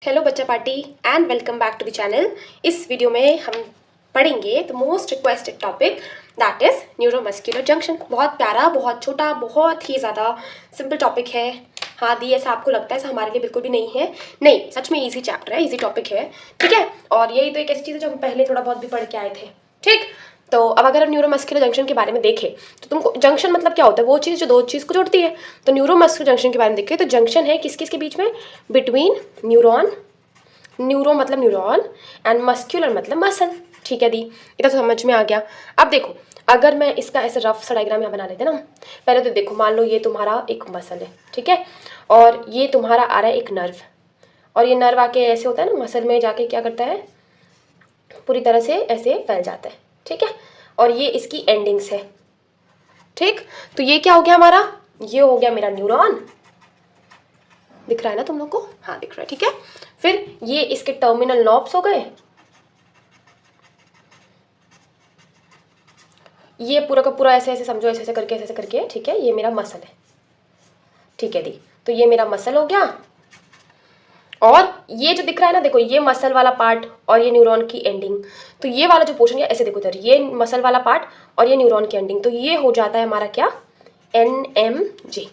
Hello बच्चा party and welcome back to the channel. इस video में हम पढ़ेंगे the most requested topic that is neuromuscular junction. बहुत प्यारा, बहुत छोटा, बहुत ही ज़्यादा सिंपल टॉपिक है। हाँ दी, ऐसा आपको लगता है, ऐसा हमारे लिए बिल्कुल भी नहीं है। नहीं, सच में इजी चैप्टर है, इजी टॉपिक है, ठीक है। और यही तो एक ऐसी चीज़ है जो हम पहले थोड़ा बहुत भी पढ़ के आए थे, ठीक। तो अब अगर हम न्यूरोमस्कुलर जंक्शन के बारे में देखें तो तुमको जंक्शन मतलब क्या होता है, वो चीज़ जो दो चीज़ को जोड़ती है। तो न्यूरोमस्कुलर जंक्शन के बारे में देखें तो जंक्शन है किस किस के बीच में, बिटवीन न्यूरॉन, न्यूरो मतलब न्यूरॉन एंड मस्क्यूलर मतलब मसल, ठीक है दी। इतना तो समझ में आ गया। अब देखो, अगर मैं इसका ऐसे रफ सा डायग्राम यहाँ बना लेते ना, पहले तो देखो, मान लो ये तुम्हारा एक मसल है, ठीक है, और ये तुम्हारा आ रहा है एक नर्व, और ये नर्व आके ऐसे होता है ना मसल में जाके क्या करता है, पूरी तरह से ऐसे फैल जाता है, ठीक है, और ये इसकी एंडिंग्स है, ठीक। तो ये क्या हो गया हमारा, ये हो गया मेरा न्यूरॉन, दिख रहा है ना तुम लोग को, हाँ दिख रहा है, ठीक है। फिर ये इसके टर्मिनल नॉब्स हो गए, ये पूरा का पूरा ऐसे ऐसे समझो, ऐसे ऐसे करके, ऐसे ऐसे करके, ठीक है, ये मेरा मसल है, ठीक है दी। तो ये मेरा मसल हो गया, और ये जो दिख रहा है ना, देखो ये मसल वाला पार्ट और ये न्यूरॉन की एंडिंग, तो ये वाला जो पोर्शन है ऐसे देखो इधर, ये मसल वाला पार्ट और ये न्यूरॉन की एंडिंग, तो ये हो जाता है हमारा क्या, NMJ।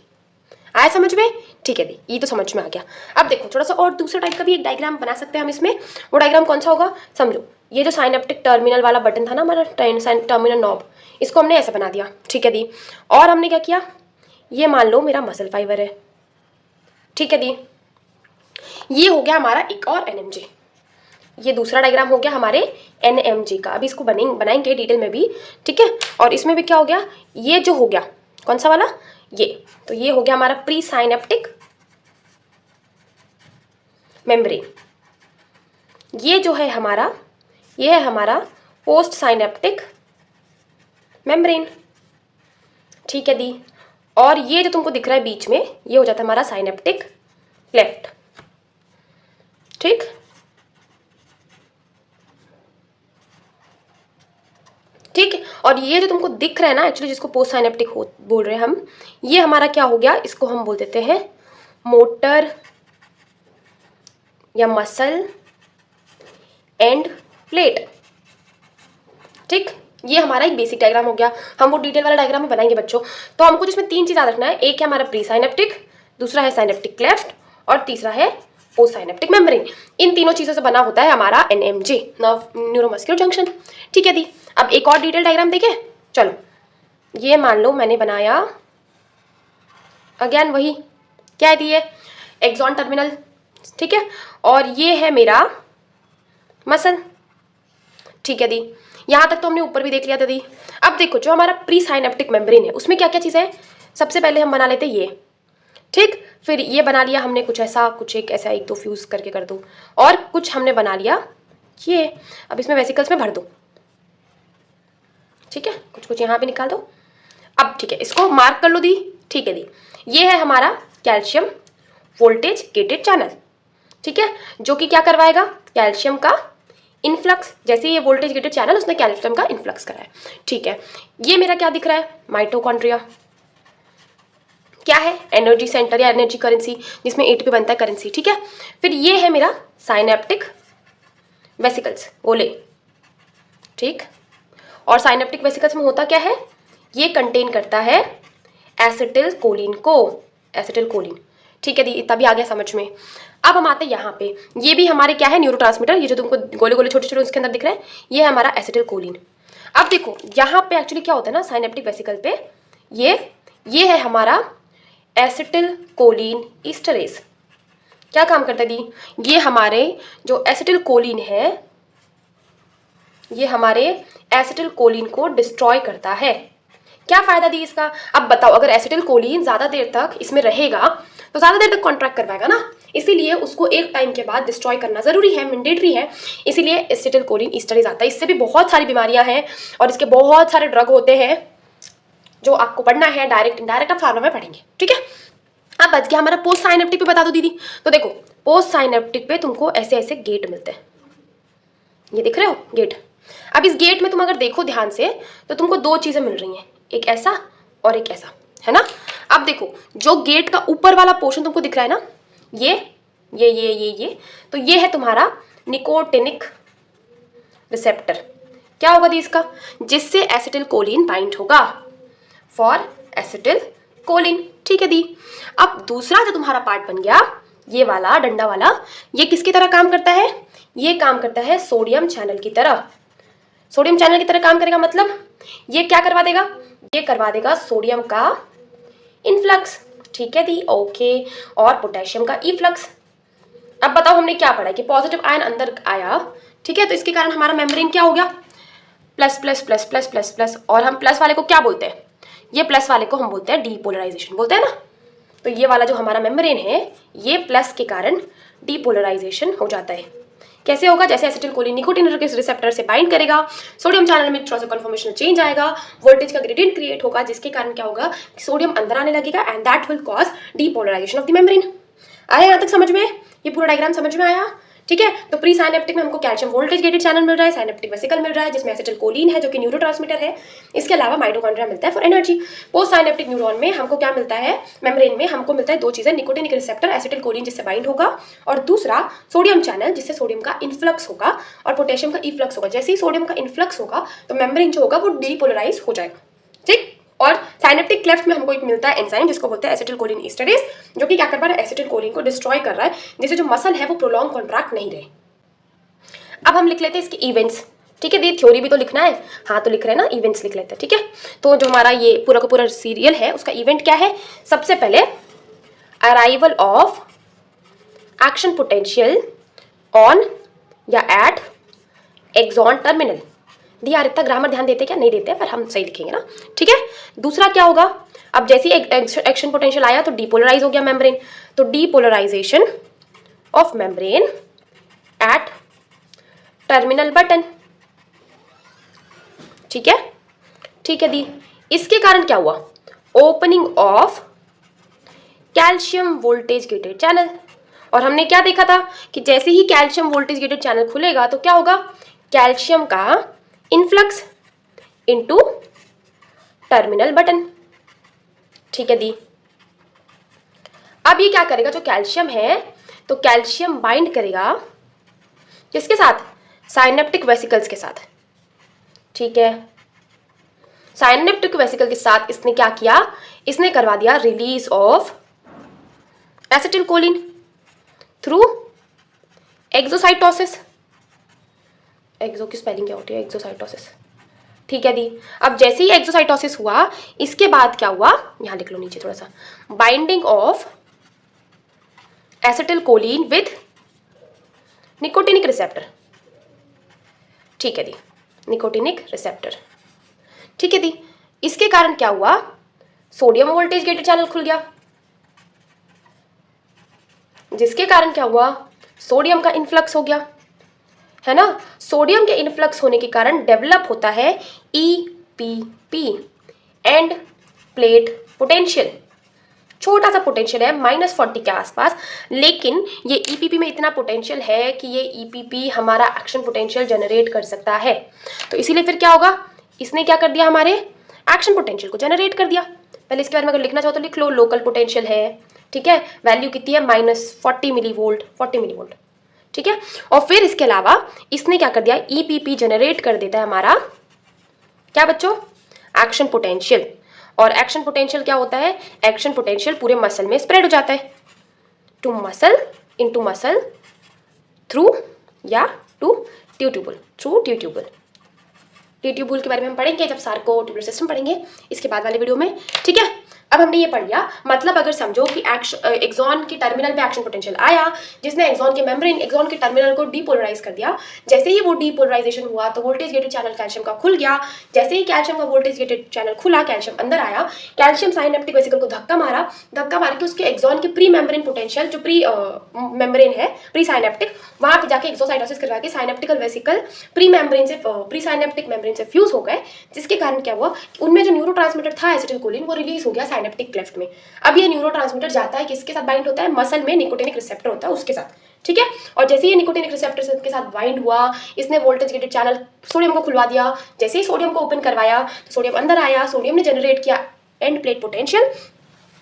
आया समझ में, ठीक है दी, ये तो समझ में आ गया। अब देखो थोड़ा सा और दूसरा टाइप का भी एक डायग्राम बना सकते हैं हम इसमें। वो डायग्राम कौन सा होगा, समझो, ये जो साइनेप्टिक टर्मिनल वाला बटन था ना हमारा, टर्मिनल नॉब, इसको हमने ऐसा बना दिया, ठीक है दी। और हमने क्या किया, ये मान लो मेरा मसल फाइबर है, ठीक है दी। ये हो गया हमारा एक और NMJ, ये दूसरा डायग्राम हो गया हमारे NMJ का। अभी इसको बनाएंगे डिटेल में भी, ठीक है। और इसमें भी क्या हो गया, ये जो हो गया कौन सा वाला, ये, तो ये हो गया हमारा प्री साइनेप्टिक मेम्ब्रेन। ये जो है हमारा, ये है हमारा पोस्ट साइनेप्टिक मेम्ब्रेन, ठीक है दी। और ये जो तुमको दिख रहा है बीच में, ये हो जाता है हमारा साइनेप्टिक क्लेफ्ट, ठीक। ठीक, और ये जो तुमको दिख रहा है ना एक्चुअली, जिसको पोस्ट साइनेप्टिक बोल रहे हैं हम, ये हमारा क्या हो गया, इसको हम बोल देते हैं मोटर या मसल एंड प्लेट, ठीक। ये हमारा एक बेसिक डायग्राम हो गया। हम वो डिटेल वाला डायग्राम में बनाएंगे बच्चों। तो हमको जिसमें तीन चीज याद रखना है, एक है हमारा प्री साइनेप्टिक, दूसरा है साइनेप्टिक क्लेफ्ट, और तीसरा है पोस्ट साइनेप्टिक मेम्ब्रेन। इन तीनों चीजों से बना होता है हमारा NMJ, न्यूरोमस्कुलर जंक्शन, ठीक है दी। अब एक और डिटेल डायग्राम देखें, चलो। ये मान लो मैंने बनाया, अगेन वही, क्या है दी, ये एक्सॉन टर्मिनल, ठीक है, और ये है मेरा मसल, ठीक है दी। यहाँ तक तो हमने ऊपर भी देख लिया था दी। अब देखो जो हमारा प्री साइनेप्टिक मेम्ब्रेन है, उसमें क्या क्या चीज़ है, सबसे पहले हम बना लेते ये, ठीक। फिर ये बना लिया हमने कुछ ऐसा, कुछ एक ऐसा, एक दो फ्यूज करके कर दो, और कुछ हमने बना लिया ये, अब इसमें वेसिकल्स में भर दो, ठीक है, कुछ कुछ यहाँ पे निकाल दो। अब ठीक है, इसको मार्क कर लो दी, ठीक है दी। ये है हमारा कैल्शियम वोल्टेज गेटेड चैनल, ठीक है, जो कि क्या करवाएगा, कैल्शियम का इनफ्लक्स, जैसे ये वोल्टेज गेटेड चैनल, उसने कैल्शियम का इनफ्लक्स करा है, ठीक है। ये मेरा क्या दिख रहा है, माइटोकॉन्ड्रिया, क्या है, एनर्जी सेंटर या एनर्जी करेंसी, जिसमें ATP बनता है करेंसी, ठीक है। फिर ये है मेरा साइनेप्टिक वेसिकल्स, ओले, ठीक। और साइनेप्टिक वेसिकल्स में होता क्या है, ये कंटेन करता है एसिटिल कोलिन को, एसिटिल कोलिन, ठीक है दी, तभी आ गया समझ में। अब हम आते हैं यहाँ पे, ये भी हमारे क्या है, न्यूरोट्रांसमीटर, ये जो तुमको गोले गोले छोटे छोटे उसके अंदर दिख रहे हैं, ये है हमारा एसिटिल कोलिन। अब देखो यहाँ पे एक्चुअली क्या होता है ना, साइनेप्टिक वेसिकल पे ये है हमारा एसिटिल कोलिन ईस्टरेज। क्या काम करता है दी, ये हमारे जो एसिटिल कोलिन है, ये हमारे एसिटिल कोलिन को डिस्ट्रॉय करता है। क्या फायदा दी इसका, अब बताओ, अगर एसिटिल कोलिन ज्यादा देर तक इसमें रहेगा तो ज्यादा देर तक कॉन्ट्रैक्ट कर पाएगा ना, इसीलिए उसको एक टाइम के बाद डिस्ट्रॉय करना जरूरी है, मैंडेटरी है, इसीलिए एसिटिल कोलिन ईस्टरेज आता है। इससे भी बहुत सारी बीमारियां हैं और इसके बहुत सारे ड्रग होते हैं जो आपको पढ़ना है, डायरेक्ट इनडायरेक्ट आप फार्मा में पढ़ेंगे, ठीक है। अब बच गया हमारा पोस्ट साइनेप्टिक पे, बता दो दीदी। तो देखो पोस्ट साइनेप्टिक पे तुमको ऐसे ऐसे गेट मिलते हैं, ये दिख रहे हो गेट। अब इस गेट में तुम अगर देखो ध्यान से तो तुमको दो चीजें मिल रही हैं, एक ऐसा और एक ऐसा, है ना। अब देखो जो गेट का ऊपर वाला पोर्शन तुमको दिख रहा है ना, ये तो ये है तुम्हारा निकोटिनिक रिसेप्टर। क्या होगा दी इसका, जिससे एसिटिल कोलिन बाइंड होगा फॉर एसिटिल कोलिन। ठीक है दी। अब दूसरा जो तुम्हारा पार्ट बन गया ये वाला डंडा वाला, ये किसकी तरह काम करता है, ये काम करता है सोडियम चैनल की तरह। सोडियम चैनल की तरह काम करेगा मतलब ये क्या करवा देगा, ये करवा देगा सोडियम का इनफ्लक्स। ठीक है दी, ओके। और पोटेशियम का इफ्लक्स। अब बताओ हमने क्या पढ़ा कि पॉजिटिव आयन अंदर आया, ठीक है, तो इसके कारण हमारा मेम्ब्रेन क्या हो गया, plus plus plus plus plus plus. और हम प्लस वाले को क्या बोलते हैं, ये प्लस वाले को हम बोलते हैं डीपोलराइजेशन बोलते हैं ना। तो ये वाला जो हमारा मेम्ब्रेन है ये प्लस के कारण डीपोलराइजेशन हो जाता है। कैसे होगा, जैसे एसिटिल कोलिन निकोटिन रिसेप्टर से बाइंड करेगा, सोडियम चैनल में थोड़ा सा कन्फॉर्मेशन चेंज आएगा, वोल्टेज का ग्रेडियंट क्रिएट होगा, जिसके कारण क्या होगा, सोडियम अंदर आने लगेगा and that will cause depolarization of the membrane. आया यहाँ तक समझ में, ये पूरा डायग्राम समझ में आया। ठीक है, तो प्री साइनेप्टिक में हमको कैल्शियम वोल्टेज गेटेड चैनल मिल रहा है, साइनेप्टिक वेसिकल मिल रहा है जिसमें एसिटिल कोलिन है जो कि न्यूरोट्रांसमीटर है, इसके अलावा माइटोकॉन्ड्रिया मिलता है for energy. Post synaptic neuron में हमको क्या मिलता है, मेम्ब्रेन में हमको मिलता है दो चीजें, निकोटिनिक रिसेप्टर एसिटिल कोलिन जिससे बाइंड होगा, और दूसरा सोडियम चैनल जिससे सोडियम का इनफ्लक्स होगा और पोटेशियम का इफ्लक्स होगा। जैसे ही सोडियम का इनफ्लक्स होगा तो मेम्ब्रेन जो होगा वो डीपोलराइज हो जाएगा। ठीक, और साइनेप्टिक क्लेफ्ट में हमको एक मिलता है एंजाइम जिसको बोलते हैं एसिटिल कोलिन एस्टरेज, जो कि क्या कर रहा है, एसिटिल कोलिन को डिस्ट्रॉय कर रहा है, जिससे जो मसल है वो प्रोलॉन्ग कॉन्ट्रैक्ट नहीं रहे। अब हम लिख लेते हैं इसके इवेंट्स। ठीक है दी, थ्योरी भी तो लिखना है, हाँ तो लिख रहे हैं ना, इवेंट्स लिख लेते हैं। ठीक है, तो जो हमारा ये पूरा का पूरा सीरियल है उसका इवेंट क्या है, सबसे पहले arrival of action potential on या एट एक्सॉन टर्मिनल। दी यार इतना ग्रामर ध्यान देते क्या, नहीं देते, पर हम सही लिखेंगे ना। ठीक है, दूसरा क्या होगा, अब जैसे ही एक्शन पोटेंशियल आया तो डीपोलराइज हो गया मेम्ब्रेन, तो depolarization of membrane at terminal button. ठीक है, ठीक है दी, इसके कारण क्या हुआ, opening of calcium voltage gated channel. और हमने क्या देखा था कि जैसे ही कैल्शियम वोल्टेज गेटेड चैनल खुलेगा तो क्या होगा, कैल्शियम का इनफ्लक्स इनटू टर्मिनल बटन। ठीक है दी, अब ये क्या करेगा, जो कैल्शियम है तो कैल्शियम बाइंड करेगा किसके साथ, साइनेप्टिक वेसिकल्स के साथ। ठीक है, साइनेप्टिक वेसिकल के साथ इसने क्या किया, इसने करवा दिया release of acetylcholine through exocytosis. Exo की स्पेलिंग क्या होती है, एक्सोसाइटोसिस। ठीक है दी, अब जैसे ही एक्सोसाइटोसिस हुआ इसके बाद क्या हुआ, यहां लिख लो नीचे थोड़ा सा, binding of acetylcholine with nicotinic receptor. ठीक है दी, निकोटिनिक रिसेप्टर। ठीक है दी, इसके कारण क्या हुआ, सोडियम वोल्टेज गेटेड चैनल खुल गया, जिसके कारण क्या हुआ, सोडियम का इनफ्लक्स हो गया, है ना। सोडियम के इनफ्लक्स होने के कारण डेवलप होता है ईपीपी एंड प्लेट पोटेंशियल। छोटा सा पोटेंशियल है -40 के आसपास, लेकिन ये ईपीपी में इतना पोटेंशियल है कि ये ईपीपी हमारा एक्शन पोटेंशियल जनरेट कर सकता है। तो इसीलिए फिर क्या होगा, इसने क्या कर दिया, हमारे एक्शन पोटेंशियल को जनरेट कर दिया। पहले इसके बारे में अगर लिखना चाहो तो लिख लो, लोकल पोटेंशियल है, ठीक है, वैल्यू कितनी है, -40 मिलीवोल्ट, 40 मिलीवोल्ट। ठीक है, और फिर इसके अलावा इसने क्या कर दिया, ईपीपी जनरेट कर देता है हमारा क्या बच्चों, एक्शन पोटेंशियल। और एक्शन पोटेंशियल क्या होता है, एक्शन पोटेंशियल पूरे मसल में स्प्रेड हो जाता है, to muscle, into muscle, through या to T tubule, through T tubule. T tubule के बारे में हम पढ़ेंगे जब सार्को ट्यूबुलर सिस्टम पढ़ेंगे इसके बाद वाले वीडियो में। ठीक है, अब हमने ये पढ़ लिया, मतलब अगर समझो कि एक्सॉन के टर्मिनल पे एक्शन पोटेंशियल आया जिसने एक्सॉन के मेम्ब्रेन, एक्सॉन के टर्मिनल को डीपोलराइज कर दिया। जैसे ही वो डीपोलराइजेशन हुआ तो वोल्टेज गेटेड चैनल कैल्शियम का खुल गया। जैसे ही कैल्शियम का वोल्टेज गेटेड चैनल खुला, कैल्शियम अंदर आया, कैल्शियम साइनेप्टिक वेसिकल को धक्का मारा, धक्का मार के उसके एक्सॉन के प्री मेम्ब्रेन पोटेंशियल, जो प्री मेम्ब्रेन है प्री साइनेप्टिक, वहां पे जाके एक्सोसाइटोसिस करवा के साइनेप्टिकल वेसिकल प्री मेम्ब्रेन से प्री साइनेप्टिक मेम्ब्रेन से फ्यूज हो गए, जिसके कारण क्या हुआ, उनमें जो न्यूरोट्रांसमीटर था एसिटिल कोलिन वो रिलीज हो गया साइनेप्टिक क्लेफ्ट में। अब ये न्यूरोट्रांसमीटर जाता है किसके साथ बाइंड होता है, मसल में निकोटिनिक रिसेप्टर होता है उसके साथ। ठीक है, और जैसे ये निकोटिनिक रिसेप्टर के साथ बाइंड हुआ, इसने वोल्टेज गेटेड चैनल सोडियम को खुलवा दिया। जैसे ही सोडियम को ओपन करवाया तो सोडियम अंदर आया, सोडियम ने जनरेट किया एंड प्लेट पोटेंशियल,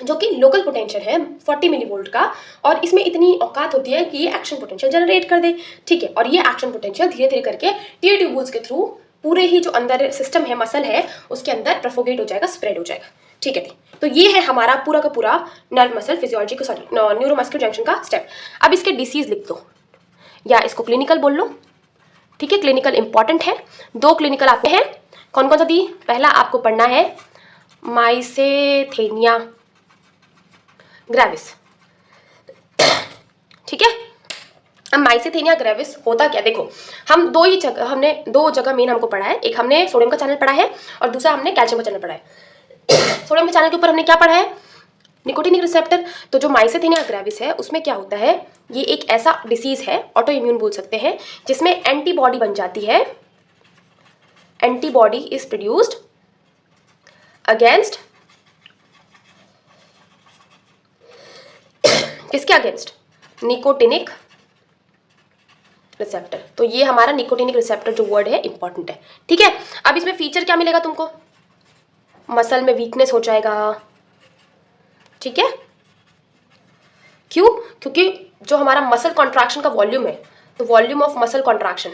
जो कि लोकल पोटेंशियल है 40 मिली वोल्ट का, और इसमें इतनी औकात होती है कि ये एक्शन पोटेंशियल जनरेट कर दे, ठीक है। और ये एक्शन पोटेंशियल धीरे धीरे करके टीयर ट्यूब्यूल्स के थ्रू पूरे ही जो अंदर सिस्टम है, मसल है, उसके अंदर प्रोफोगेट हो जाएगा, स्प्रेड हो जाएगा, ठीक है। तो ये है हमारा पूरा का पूरा नर्व मसल फिजियोलॉजी का, सॉरी न्यूरोमस्कुलर जंक्शन का स्टेप। अब इसके डिसीज लिख दो या इसको क्लिनिकल बोल लो, ठीक है। क्लिनिकल इंपॉर्टेंट है, 2 क्लिनिकल आते हैं। कौन कौन सा दी? पहला आपको पढ़ना है माइसेथेनिया ग्रेविस, ठीक है। अब माइसेथेनिया ग्रेविस होता क्या, देखो हम हमने 2 जगह मेन हमको पढ़ा है। एक हमने सोडियम का चैनल पढ़ा है और दूसरा हमने कैल्शियम का चैनल पढ़ा है। सोडियम के चैनल के ऊपर हमने क्या पढ़ा है? Nicotinic receptor. तो जो माइसेथेनिया ग्रेविस है उसमें क्या होता है, ये एक ऐसा डिसीज है, ऑटो इम्यून बोल सकते हैं, जिसमें एंटीबॉडी बन जाती है। एंटीबॉडी इज प्रोड्यूस्ड अगेंस्ट, किसके अगेंस्ट? Nicotinic receptor. तो ये हमारा निकोटिनिक रिसेप्टर जो वर्ड है इंपॉर्टेंट है, ठीक है। अब इसमें फीचर क्या मिलेगा तुमको? मसल में वीकनेस हो जाएगा, ठीक है। क्यों? क्योंकि जो हमारा मसल कॉन्ट्रैक्शन का वॉल्यूम है, तो वॉल्यूम ऑफ मसल कॉन्ट्रैक्शन,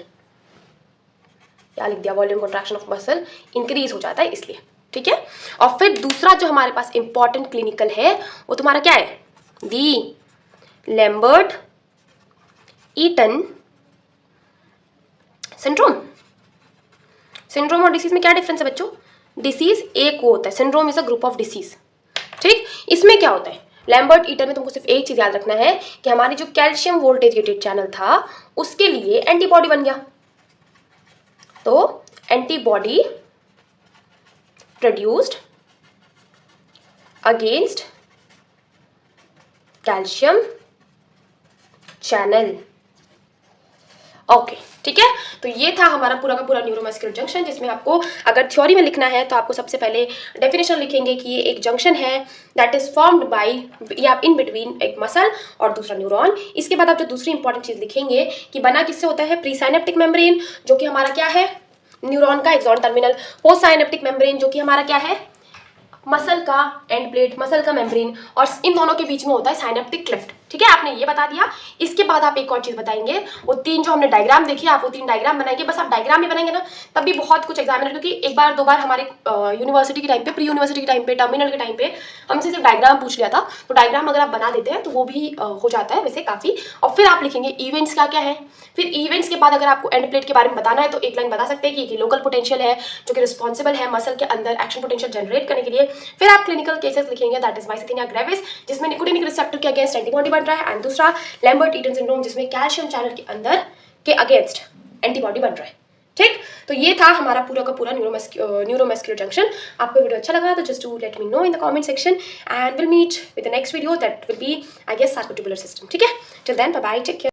क्या लिख दिया? Volume contraction of muscle increase हो जाता है, इसलिए, ठीक है। और फिर दूसरा जो हमारे पास इंपॉर्टेंट क्लिनिकल है वो तुम्हारा क्या है? दी लैम्बर्ट ईटन सिंड्रोम। सिंड्रोम और डिसीज में क्या डिफरेंस है बच्चों? डिसीज एक वो होता है, syndrome is a group of disease, ठीक। इसमें क्या होता है? लैम्बर्ट ईटन में तुमको सिर्फ एक चीज याद रखना है कि हमारी जो कैल्शियम वोल्टेज गेटेड चैनल था उसके लिए एंटीबॉडी बन गया। तो antibody produced against calcium channel, okay, ठीक है। तो ये था हमारा पूरा का पूरा न्यूरोमस्कुलर जंक्शन, जिसमें आपको अगर थ्योरी में लिखना है तो आपको सबसे पहले डेफिनेशन लिखेंगे कि ये एक जंक्शन है दैट इज फॉर्म्ड बाय या इन बिटवीन एक मसल और दूसरा न्यूरॉन। इसके बाद आप जो दूसरी इंपॉर्टेंट चीज लिखेंगे कि बना किससे होता है? प्री साइनेप्टिक मेम्ब्रेन, जो कि हमारा क्या है? न्यूरॉन का axon terminal. Post synaptic membrane, जो कि हमारा क्या है? मसल का एंड प्लेट, मसल का मेम्ब्रेन, और इन दोनों के बीच में होता है साइनेप्टिक क्लेफ्ट, ठीक है। आपने ये बता दिया। इसके बाद आप एक और चीज बताएंगे, वो 3 जो हमने डायग्राम देखी, आप वो 3 डायग्राम बनाएंगे। बस आप डायग्राम ही बनाएंगे ना, तब भी बहुत कुछ एग्जामिनर, क्योंकि एक बार 2 बार हमारे यूनिवर्सिटी के टाइम पे, प्री यूनिवर्सिटी के टाइम पे, टर्मिनल के टाइम पे हमसे सिर्फ डायग्राम पूछ लिया था। तो डायग्राम अगर आप बना देते हैं तो वो भी हो जाता है वैसे काफी। और फिर आप लिखेंगे इवेंट्स क्या क्या है। फिर इवेंट्स के बाद अगर आपको एंड प्लेट के बारे में बताना है तो एक लाइन बता सकते हैं कि लोकल पोटेंशियल है जो कि रिस्पॉन्सिबल है मसल के अंदर एक्शन पोटेंशियल जनरेट करने के लिए। फिर आप क्लिनिकल केसेस लिखेंगे दैट इज माइसेथेनिया ग्रेविस, जिसमें निकोटिनिक रिसेप्टर के अगेंस्ट एंटीबॉडी बन रहा है, एंड दूसरा लैम्बर्ट ईटन सिंड्रोम, जिसमें कैल्शियम चैनल के अंदर के अगेंस्ट एंटीबॉडी बन रहा है, ठीक। तो ये था हमारा पूरा का पूरा न्यूरोमस्कुलर जंक्शन। आपको वीडियो अच्छा लगा तो just do let me know in the comment section and will meet with the next video that will be I guess circulator system, ठीक है। Till then bye bye, take care.